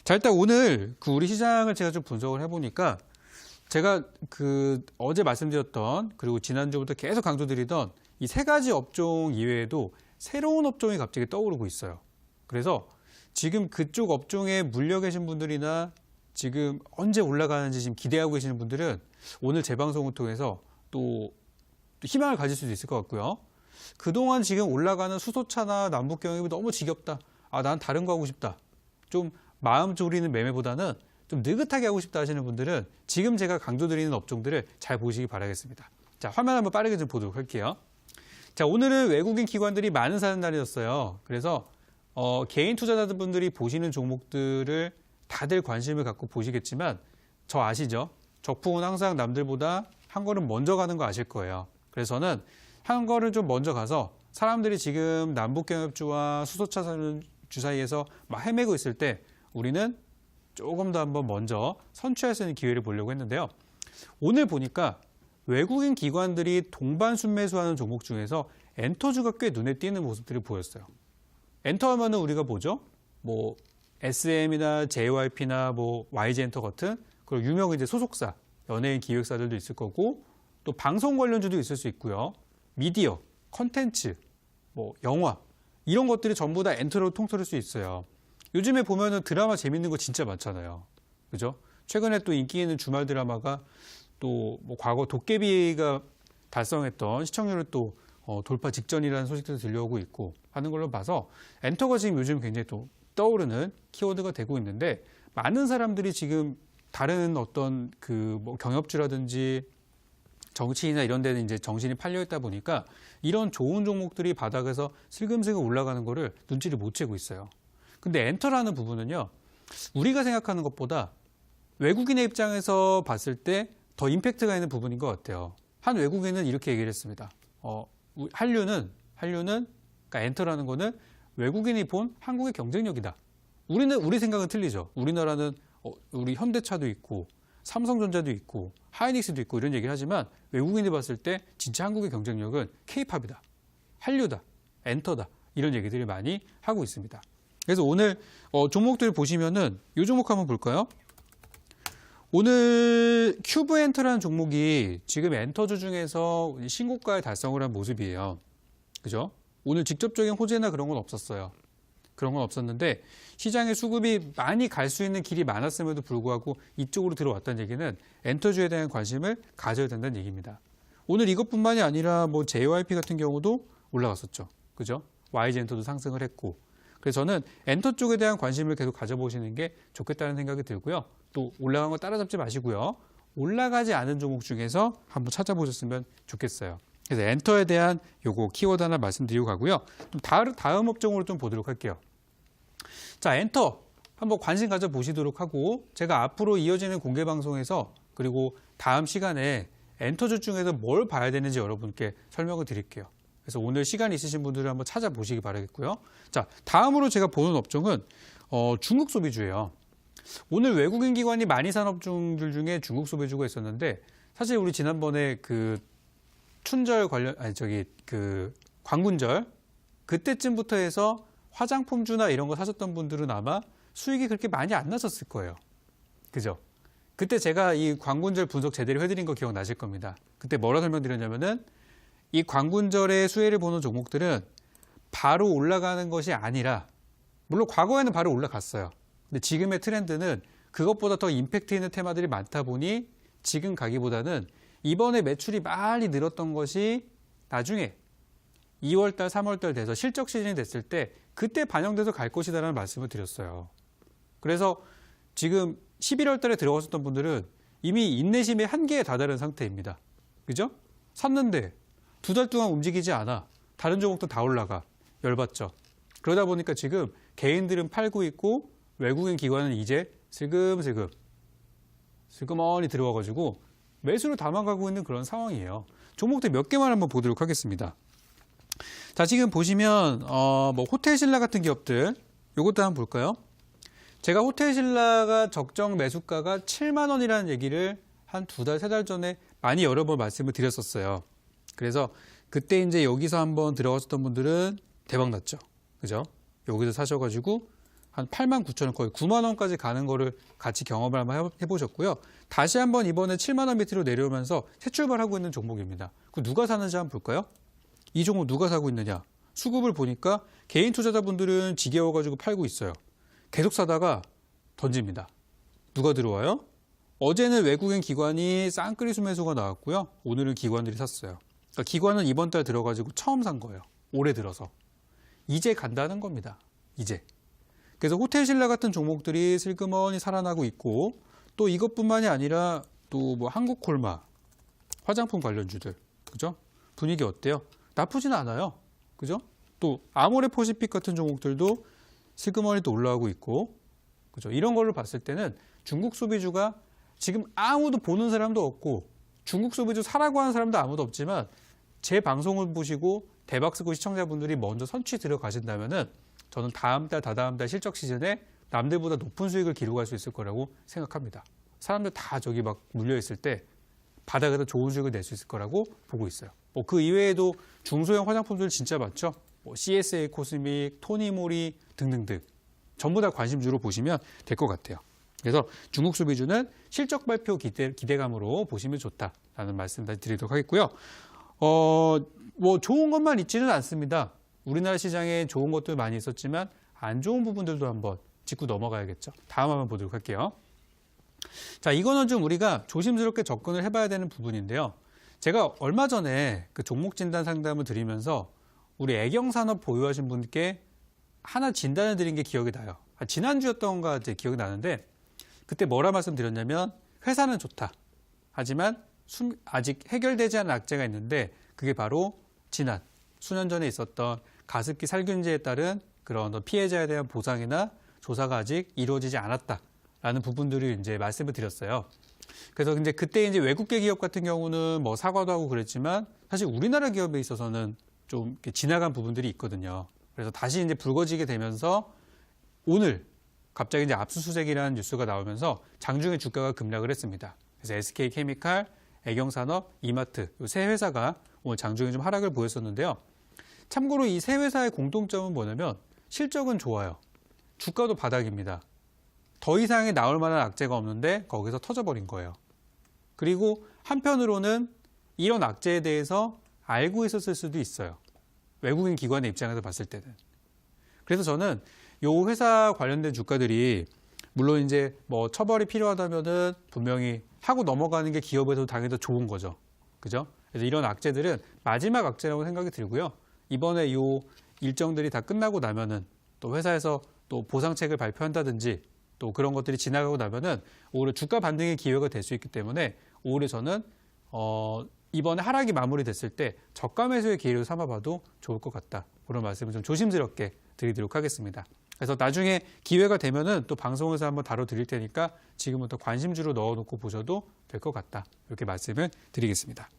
자, 일단 오늘 우리 시장을 제가 좀 분석을 해보니까 제가 어제 말씀드렸던 그리고 지난주부터 계속 강조드리던 이 세 가지 업종 이외에도 새로운 업종이 갑자기 떠오르고 있어요. 그래서 지금 그쪽 업종에 물려 계신 분들이나 지금 언제 올라가는지 지금 기대하고 계시는 분들은 오늘 제 방송을 통해서 또 희망을 가질 수도 있을 것 같고요. 그동안 지금 올라가는 수소차나 남북 경협이 너무 지겹다. 아, 난 다른 거 하고 싶다. 좀 마음 졸이는 매매보다는 좀 느긋하게 하고 싶다 하시는 분들은 지금 제가 강조드리는 업종들을 잘 보시기 바라겠습니다. 자, 화면 한번 빠르게 좀 보도록 할게요. 자, 오늘은 외국인 기관들이 많은 사는 날이었어요. 그래서 개인 투자자분들이 보시는 종목들을 다들 관심을 갖고 보시겠지만 저 아시죠? 적풍은 항상 남들보다 한 걸음 먼저 가는 거 아실 거예요. 그래서 저는 한 걸음 좀 먼저 가서 사람들이 지금 남북경협주와 수소차 주 사이에서 막 헤매고 있을 때 우리는 조금 더 한번 먼저 선취할 수 있는 기회를 보려고 했는데요. 오늘 보니까 외국인 기관들이 동반순매수하는 종목 중에서 엔터주가 꽤 눈에 띄는 모습들이 보였어요. 엔터 하면은 우리가 뭐죠? 뭐 SM이나 JYP나 뭐 YG엔터 같은 그리고 유명 이제 소속사, 연예인 기획사들도 있을 거고 또 방송 관련주도 있을 수 있고요. 미디어, 컨텐츠, 뭐 영화 이런 것들이 전부 다 엔터로 통틀을 수 있어요. 요즘에 보면은 드라마 재밌는 거 진짜 많잖아요. 그죠? 최근에 또 인기 있는 주말 드라마가 또 뭐 과거 도깨비가 달성했던 시청률을 또 돌파 직전이라는 소식도 들려오고 있고 하는 걸로 봐서 엔터가 지금 요즘 굉장히 또 떠오르는 키워드가 되고 있는데 많은 사람들이 지금 다른 어떤 뭐 경협주라든지 정치인이나 이런 데는 이제 정신이 팔려 있다 보니까 이런 좋은 종목들이 바닥에서 슬금슬금 올라가는 거를 눈치를 못 채고 있어요. 근데 엔터라는 부분은요, 우리가 생각하는 것보다 외국인의 입장에서 봤을 때 더 임팩트가 있는 부분인 것 같아요. 한 외국인은 이렇게 얘기를 했습니다. 한류는 그러니까 엔터라는 거는 외국인이 본 한국의 경쟁력이다. 우리 생각은 틀리죠. 우리나라는 우리 현대차도 있고 삼성전자도 있고 하이닉스도 있고 이런 얘기를 하지만 외국인이 봤을 때 진짜 한국의 경쟁력은 K-팝이다, 한류다, 엔터다 이런 얘기들을 많이 하고 있습니다. 그래서 오늘 종목들 보시면은 이 종목 한번 볼까요? 오늘 큐브엔터라는 종목이 지금 엔터주 중에서 신고가에 달성을 한 모습이에요. 그죠? 오늘 직접적인 호재나 그런 건 없었어요. 그런 건 없었는데 시장의 수급이 많이 갈 수 있는 길이 많았음에도 불구하고 이쪽으로 들어왔다는 얘기는 엔터주에 대한 관심을 가져야 된다는 얘기입니다. 오늘 이것뿐만이 아니라 뭐 JYP 같은 경우도 올라갔었죠. 그죠? YG엔터도 상승을 했고. 그래서 저는 엔터 쪽에 대한 관심을 계속 가져보시는 게 좋겠다는 생각이 들고요. 또 올라간 거 따라잡지 마시고요. 올라가지 않은 종목 중에서 한번 찾아보셨으면 좋겠어요. 그래서 엔터에 대한 요거 키워드 하나 말씀드리고 가고요. 좀 다음 업종으로 좀 보도록 할게요. 자, 엔터 한번 관심 가져보시도록 하고 제가 앞으로 이어지는 공개 방송에서 그리고 다음 시간에 엔터주 중에서 뭘 봐야 되는지 여러분께 설명을 드릴게요. 그래서 오늘 시간 있으신 분들은 한번 찾아보시기 바라겠고요. 자, 다음으로 제가 보는 업종은 중국 소비주예요. 오늘 외국인 기관이 많이 산 업종들 중에 중국 소비주가 있었는데 사실 우리 지난번에 춘절 광군절 그때쯤부터 해서 화장품주나 이런 거 사셨던 분들은 아마 수익이 그렇게 많이 안 나셨을 거예요. 그죠? 그때 제가 이 광군절 분석 제대로 해드린 거 기억나실 겁니다. 그때 뭐라 설명드렸냐면은 이 광군절의 수혜를 보는 종목들은 바로 올라가는 것이 아니라 물론 과거에는 바로 올라갔어요. 근데 지금의 트렌드는 그것보다 더 임팩트 있는 테마들이 많다 보니 지금 가기보다는 이번에 매출이 많이 늘었던 것이 나중에 2월달, 3월달 돼서 실적 시즌이 됐을 때 그때 반영돼서 갈 것이다라는 말씀을 드렸어요. 그래서 지금 11월달에 들어갔었던 분들은 이미 인내심의 한계에 다다른 상태입니다. 그죠? 샀는데 2달 동안 움직이지 않아. 다른 종목도 다 올라가. 열받죠. 그러다 보니까 지금 개인들은 팔고 있고 외국인 기관은 이제 슬그머니 들어와가지고 매수로 담아가고 있는 그런 상황이에요. 종목들 몇 개만 한번 보도록 하겠습니다. 자, 지금 보시면 뭐 호텔신라 같은 기업들 요것도 한번 볼까요? 제가 호텔신라가 적정 매수가가 7만 원이라는 얘기를 한 2달, 3달 전에 많이 여러 번 말씀을 드렸었어요. 그래서 그때 이제 여기서 한번 들어갔었던 분들은 대박 났죠. 그죠? 여기서 사셔가지고 한 8만 9천 원, 거의 9만 원까지 가는 거를 같이 경험을 한번 해보셨고요. 다시 한번 이번에 7만 원 밑으로 내려오면서 새 출발하고 있는 종목입니다. 그 누가 사는지 한번 볼까요? 이 종목 누가 사고 있느냐? 수급을 보니까 개인 투자자분들은 지겨워가지고 팔고 있어요. 계속 사다가 던집니다. 누가 들어와요? 어제는 외국인 기관이 쌍끌이 매수가 나왔고요. 오늘은 기관들이 샀어요. 그러니까 기관은 이번 달 들어가지고 처음 산 거예요. 올해 들어서. 이제 간다는 겁니다. 이제. 그래서 호텔신라 같은 종목들이 슬그머니 살아나고 있고 또 이것뿐만이 아니라 또 뭐 한국콜마, 화장품 관련주들, 그죠? 분위기 어때요? 나쁘지는 않아요. 그죠? 또 아모레퍼시픽 같은 종목들도 슬그머니 또 올라가고 있고, 그죠? 이런 걸로 봤을 때는 중국 소비주가 지금 아무도 보는 사람도 없고 중국 소비주 사라고 하는 사람도 아무도 없지만 제 방송을 보시고 대박스고 시청자분들이 먼저 선취 들어가신다면은 저는 다음 달, 다다음 달 실적 시즌에 남들보다 높은 수익을 기록할 수 있을 거라고 생각합니다. 사람들 다 저기 막 물려있을 때 바닥에서 좋은 수익을 낼 수 있을 거라고 보고 있어요. 뭐 그 이외에도 중소형 화장품들 진짜 많죠. 뭐 CSA 코스믹, 토니모리 등등등. 전부 다 관심주로 보시면 될 것 같아요. 그래서 중국 소비주는 실적 발표 기대감으로 보시면 좋다라는 말씀 다시 드리도록 하겠고요. 뭐 좋은 것만 있지는 않습니다. 우리나라 시장에 좋은 것들 많이 있었지만 안 좋은 부분들도 한번 짚고 넘어가야겠죠. 다음 한번 보도록 할게요. 자, 이거는 좀 우리가 조심스럽게 접근을 해봐야 되는 부분인데요. 제가 얼마 전에 그 종목 진단 상담을 드리면서 우리 애경산업 보유하신 분께 하나 진단을 드린 게 기억이 나요. 지난주였던가 이제 기억이 나는데 그때 뭐라 말씀드렸냐면 회사는 좋다. 하지만 아직 해결되지 않은 악재가 있는데 그게 바로 지난 수년 전에 있었던 가습기 살균제에 따른 그런 피해자에 대한 보상이나 조사가 아직 이루어지지 않았다라는 부분들을 이제 말씀을 드렸어요. 그래서 이제 그때 이제 외국계 기업 같은 경우는 뭐 사과도 하고 그랬지만 사실 우리나라 기업에 있어서는 좀 이렇게 지나간 부분들이 있거든요. 그래서 다시 이제 불거지게 되면서 오늘 갑자기 이제 압수수색이라는 뉴스가 나오면서 장중에 주가가 급락을 했습니다. 그래서 SK케미칼, 애경산업, 이마트 이 세 회사가 오늘 장중에 좀 하락을 보였었는데요. 참고로 이 세 회사의 공통점은 뭐냐면 실적은 좋아요. 주가도 바닥입니다. 더 이상이 나올 만한 악재가 없는데 거기서 터져버린 거예요. 그리고 한편으로는 이런 악재에 대해서 알고 있었을 수도 있어요. 외국인 기관의 입장에서 봤을 때는. 그래서 저는 이 회사 관련된 주가들이 물론 이제 뭐 처벌이 필요하다면은 분명히 하고 넘어가는 게 기업에도 당연히 더 좋은 거죠. 그죠? 그래서 이런 악재들은 마지막 악재라고 생각이 들고요. 이번에 이 일정들이 다 끝나고 나면은 또 회사에서 또 보상책을 발표한다든지 또 그런 것들이 지나가고 나면은 오히려 주가 반등의 기회가 될 수 있기 때문에 오히려 저는 이번에 하락이 마무리됐을 때 저가 매수의 기회로 삼아봐도 좋을 것 같다. 그런 말씀을 좀 조심스럽게 드리도록 하겠습니다. 그래서 나중에 기회가 되면은 또 방송에서 한번 다뤄드릴 테니까 지금부터 관심주로 넣어놓고 보셔도 될 것 같다. 이렇게 말씀을 드리겠습니다.